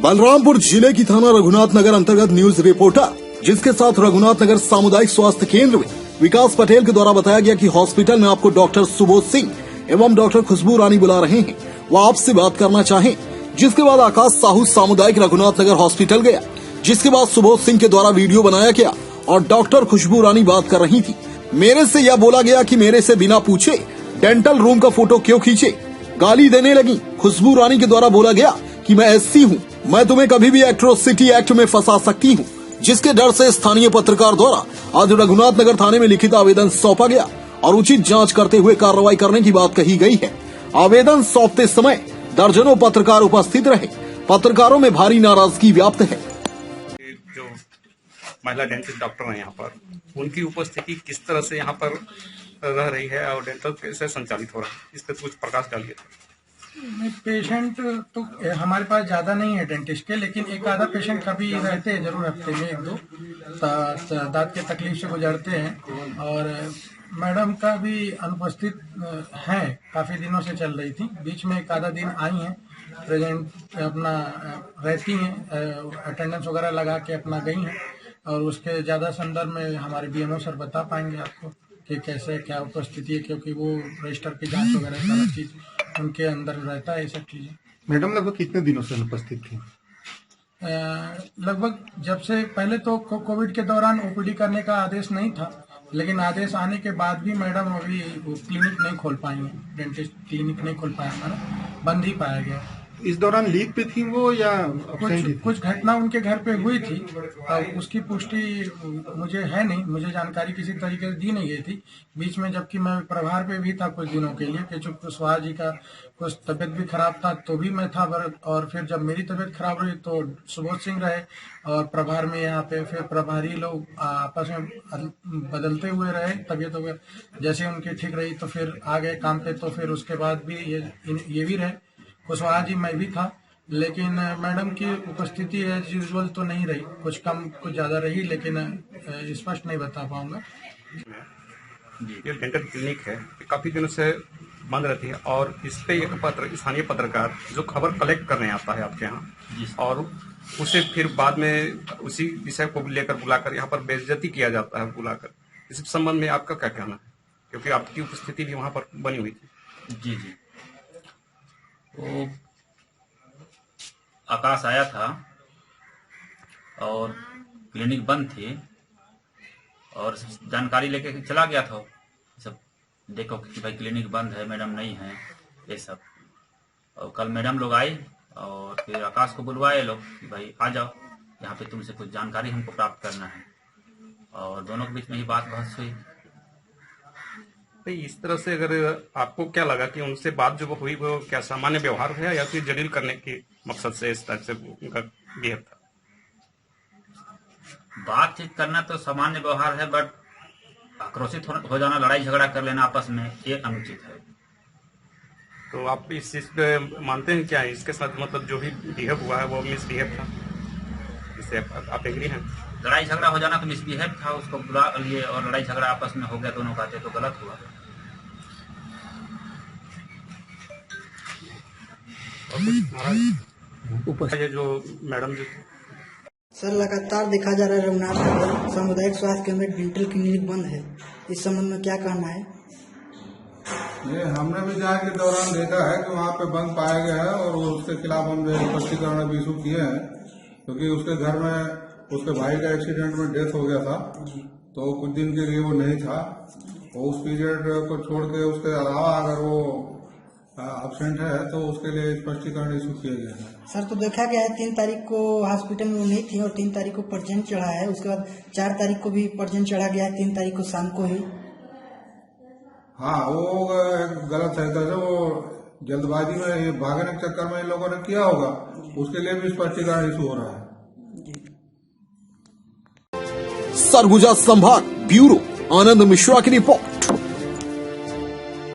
बलरामपुर जिले की थाना रघुनाथ नगर अंतर्गत न्यूज रिपोर्टर जिसके साथ रघुनाथ नगर सामुदायिक स्वास्थ्य केंद्र में विकास पटेल के द्वारा बताया गया कि हॉस्पिटल में आपको डॉक्टर सुबोध सिंह एवं डॉक्टर खुशबू रानी बुला रहे हैं, वो आपसे बात करना चाहें। जिसके बाद आकाश साहू सामुदायिक रघुनाथ नगर हॉस्पिटल गया, जिसके बाद सुबोध सिंह के द्वारा वीडियो बनाया गया और डॉक्टर खुशबू रानी बात कर रही थी। मेरे से यह बोला गया कि मेरे से बिना पूछे डेंटल रूम का फोटो क्यों खींचे। गाली देने लगी। खुशबू रानी के द्वारा बोला गया कि मैं एससी हूँ, मैं तुम्हें कभी भी एट्रोसिटी एक्ट में फंसा सकती हूँ, जिसके डर से स्थानीय पत्रकार द्वारा आज रघुनाथ नगर थाने में लिखित आवेदन सौंपा गया और उचित जांच करते हुए कार्रवाई करने की बात कही गई है। आवेदन सौंपते समय दर्जनों पत्रकार उपस्थित रहे। पत्रकारों में भारी नाराजगी व्याप्त है। जो महिला डेंटिस्ट डॉक्टर हैं यहाँ पर, उनकी उपस्थिति किस तरह से यहाँ पर रह रही है और डेंटल कैसे संचालित हो रहा है, इस पर कुछ प्रकाश डालिए। पेशेंट तो हमारे पास ज्यादा नहीं है डेंटिस्ट के, लेकिन एक आधा पेशेंट कभी रहते हैं जरूर, हफ्ते में एक दो दांत के तकलीफ से गुजरते हैं। और मैडम का भी अनुपस्थित है, काफी दिनों से चल रही थी, बीच में एक आधा दिन आई हैं, प्रेजेंट अपना रहती हैं, अटेंडेंस वगैरह लगा के अपना गई हैं। और उसके ज्यादा संदर्भ में हमारे बीएमओ सर बता पाएंगे आपको कि कैसे क्या उपस्थिति है, क्योंकि वो रजिस्टर की जांच वगैरह सारा चीज उनके अंदर रहता है, ये सब चीजें। मैडम लगभग कितने दिनों से अनुपस्थित थी? लगभग जब से पहले तो कोविड के दौरान ओपीडी करने का आदेश नहीं था, लेकिन आदेश आने के बाद भी मैडम अभी क्लिनिक नहीं खोल पाई है, डेंटिस्ट क्लिनिक नहीं खोल पाया, हमारा बंद ही पाया गया। इस दौरान लीव पे थी वो या कुछ घटना उनके घर पे हुई थी, उसकी पुष्टि मुझे है नहीं, मुझे जानकारी किसी तरीके से दी नहीं गई थी बीच में, जबकि मैं प्रभार पे भी था कुछ दिनों के लिए, कि कुशवाहा जी का कुछ तबियत भी खराब था तो भी मैं था। और फिर जब मेरी तबियत खराब हुई तो सुबोध सिंह रहे और प्रभार में यहाँ पे फिर प्रभारी लोग आपस में बदलते हुए रहे, तबियत वगैरह जैसे उनकी ठीक रही तो फिर आ गए काम पे। तो फिर उसके बाद भी ये भी रहे, कुशवाहा जी मैं भी था, लेकिन मैडम की उपस्थिति एज यूजुअल तो नहीं रही, कुछ कम कुछ ज्यादा रही, लेकिन स्पष्ट नहीं बता पाऊंगा। ये डेंटल क्लिनिक है, काफी दिनों से बंद रहती है और इस पे एक स्थानीय पत्रकार जो खबर कलेक्ट करने आता है आपके यहाँ और उसे फिर बाद में उसी विषय को लेकर बुलाकर यहाँ पर बेइज्जती किया जाता है बुलाकर, इस संबंध में आपका क्या कहना है, क्योंकि आपकी उपस्थिति भी वहाँ पर बनी हुई थी। जी जी, वो आकाश आया था और क्लिनिक बंद थी और जानकारी लेके चला गया था, सब देखो कि भाई क्लिनिक बंद है, मैडम नहीं है, ये सब। और कल मैडम लोग आई और फिर आकाश को बुलवाए लोग कि भाई आ जाओ, यहाँ पे तुमसे कुछ जानकारी हमको प्राप्त करना है, और दोनों के बीच में ही बात बहस हुई। इस तरह से अगर आपको क्या लगा कि उनसे बात जो हुई वो क्या सामान्य व्यवहार है या फिर जलील करने के मकसद से इस तरह से उनका बिहेव था? बातचीत करना तो सामान्य व्यवहार है, बट आक्रोशित हो जाना, लड़ाई झगड़ा कर लेना आपस में, ये अनुचित है। तो आप इस चीज पे मानते हैं क्या इसके साथ, मतलब जो भी बिहेव हुआ है वो मिसबिहेव था, इससे आप एग्री हैं? लड़ाई झगड़ा हो जाना तो मिसबिहेव था, उसको बुला लिए और लड़ाई झगड़ा आपस में हो गया, दोनों का तो गलत हुआ। ये जो मैडम जो सर लगातार देखा जा रहा है रघुनाथ नगर सामुदायिक स्वास्थ्य केंद्र में डेंटल क्लिनिक बंद है, इस संबंध में क्या कहना है? ये हमने भी जांच के दौरान देखा है कि वहाँ पे बंद पाया गया है और उसके खिलाफ हम स्पष्टीकरण भी इशू किए हैं, क्योंकि उसके घर में उसके भाई का एक्सीडेंट में डेथ हो गया था, तो कुछ दिन के लिए वो नहीं था, और उस पीरियड को छोड़ के उसके अलावा अगर वो एब्सेंट है तो उसके लिए स्पष्टीकरण इशू किया गया है। सर तो देखा गया है 3 तारीख को हॉस्पिटल में वो नहीं थी और 3 तारीख को पर्जेंट चढ़ा है, उसके बाद 4 तारीख को भी पर्जेंट चढ़ा गया है, 3 तारीख को शाम को ही। हाँ, वो गलत है, तो वो जल्दबाजी में ये भागने के चक्कर में इन लोगों ने किया होगा, उसके लिए भी स्पष्टीकरण इशू हो रहा है। सरगुजा संभाग ब्यूरो आनंद मिश्रा की रिपोर्ट।